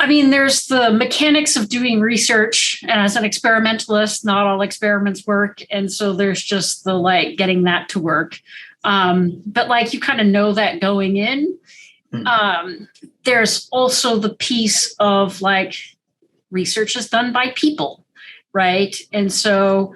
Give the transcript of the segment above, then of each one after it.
I mean, there's the mechanics of doing research, and as an experimentalist, not all experiments work. And so there's just the like getting that to work. But like you kind of know that going in. There's also the piece of like research is done by people, right? And so,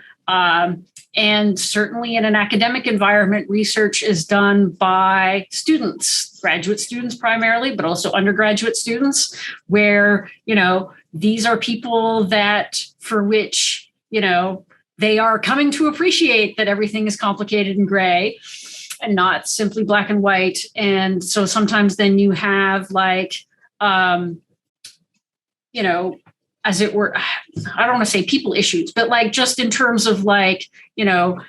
and certainly in an academic environment, research is done by students, graduate students primarily, but also undergraduate students, where, you know, these are people that for which, you know, they are coming to appreciate that everything is complicated and gray and not simply black and white. And so sometimes then you have like, you know, as it were, I don't want to say people issues, but like just in terms of like, you know,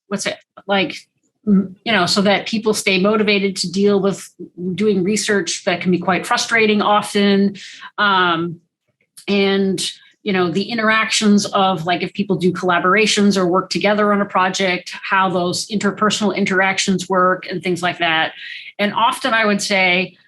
what's it like, you know, so that people stay motivated to deal with doing research that can be quite frustrating often. And, you know, the interactions of like if people do collaborations or work together on a project, how those interpersonal interactions work and things like that. And often I would say,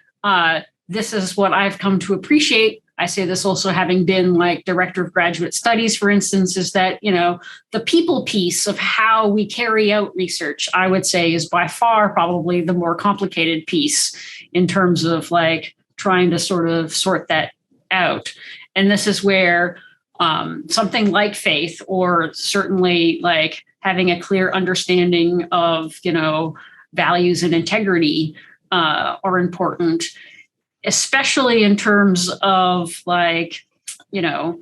this is what I've come to appreciate. I say this also having been like director of graduate studies, for instance, is that, you know, the people piece of how we carry out research, I would say is by far probably the more complicated piece in terms of like trying to sort of sort that out. And this is where something like faith, or certainly like having a clear understanding of, you know, values and integrity are important, especially in terms of like, you know,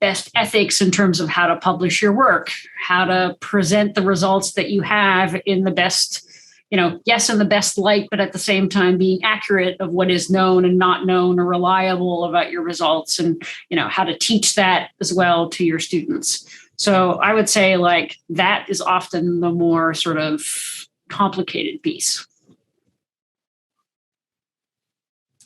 best ethics in terms of how to publish your work, how to present the results that you have in the best, you know, yes, in the best light, but at the same time being accurate of what is known and not known or reliable about your results, and, you know, how to teach that as well to your students. So I would say like that is often the more sort of complicated piece.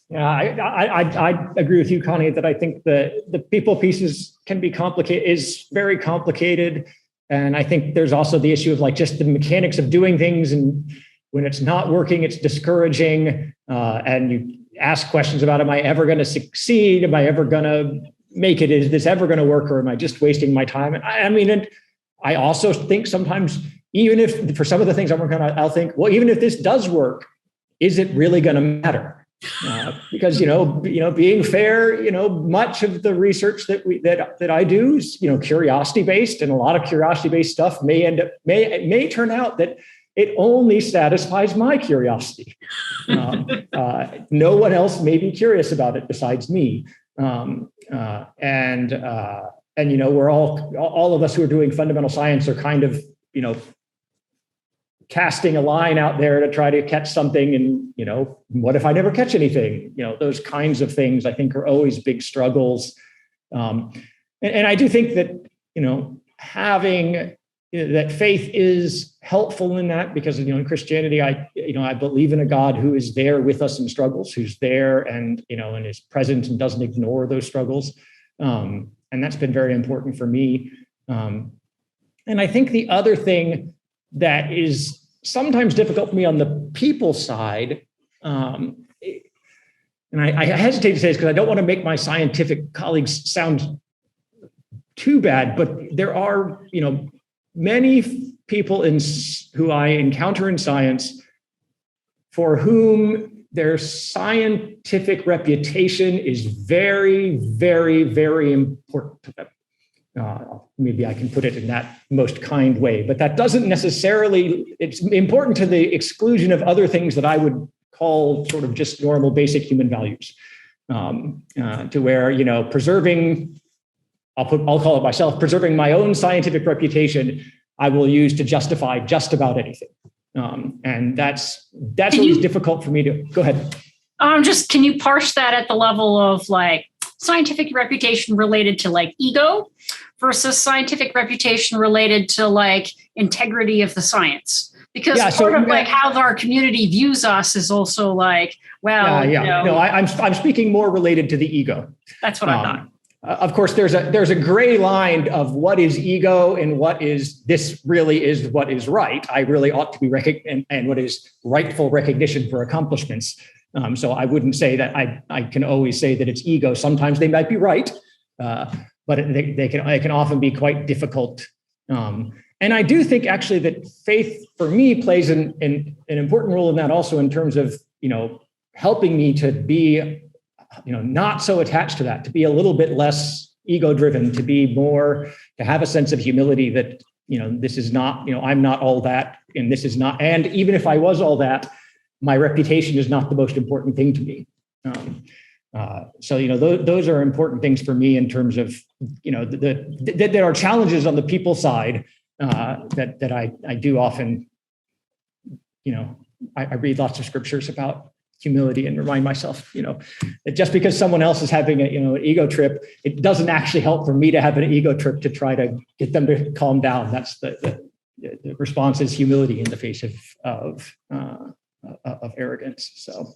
Yeah, I agree with you, Connie, that I think the people pieces can be complicated, is very complicated. And I think there's also the issue of like just the mechanics of doing things. And when it's not working, it's discouraging. And you ask questions about, am I ever going to succeed? Am I ever going to make it? Is this ever going to work? Or am I just wasting my time? And I mean, and I also think sometimes, even if for some of the things I'm working on, I'll think, well, even if this does work, is it really going to matter? Because, you know, being fair, you know, much of the research that I do is, you know, curiosity based, and a lot of curiosity based stuff may turn out that it only satisfies my curiosity. No one else may be curious about it besides me. And you know, we're all of us who are doing fundamental science are kind of, you know, casting a line out there to try to catch something. And, you know, what if I never catch anything? You know, those kinds of things I think are always big struggles. And I do think that, you know, having that faith is helpful in that, because, you know, in Christianity, I believe in a God who is there with us in struggles, who's there and, you know, and is present and doesn't ignore those struggles. And that's been very important for me. And I think the other thing that is sometimes difficult for me on the people side, and I hesitate to say this because I don't want to make my scientific colleagues sound too bad, but there are, you know, many people who I encounter in science for whom their scientific reputation is very, very, very important to them. Maybe I can put it in that most kind way, but that doesn't necessarily, it's important to the exclusion of other things that I would call sort of just normal basic human values, to where, you know, preserving, I'll call it myself, preserving my own scientific reputation, I will use to justify just about anything. And that's always difficult for me to, go ahead. Can you parse that at the level of like scientific reputation related to like ego versus scientific reputation related to like integrity of the science? Because part of like how our community views us is also like, well, you know, no, I'm speaking more related to the ego. That's what I thought. of course, there's a gray line of what is ego and what is this really is what is right. I really ought to be and what is rightful recognition for accomplishments. So I wouldn't say that I can always say that it's ego. Sometimes they might be right, but they can often be quite difficult. And I do think actually that faith for me plays an important role in that also, in terms of, helping me to be, not so attached to that, to be a little bit less ego driven, to be more, to have a sense of humility that, this is not, I'm not all that, and this is not, and even if I was all that, my reputation is not the most important thing to me. So, those are important things for me in terms of, that there are challenges on the people side that I do often, I read lots of scriptures about humility and remind myself, that just because someone else is having an ego trip, it doesn't actually help for me to have an ego trip to try to get them to calm down. That's the response is humility in the face of arrogance. So.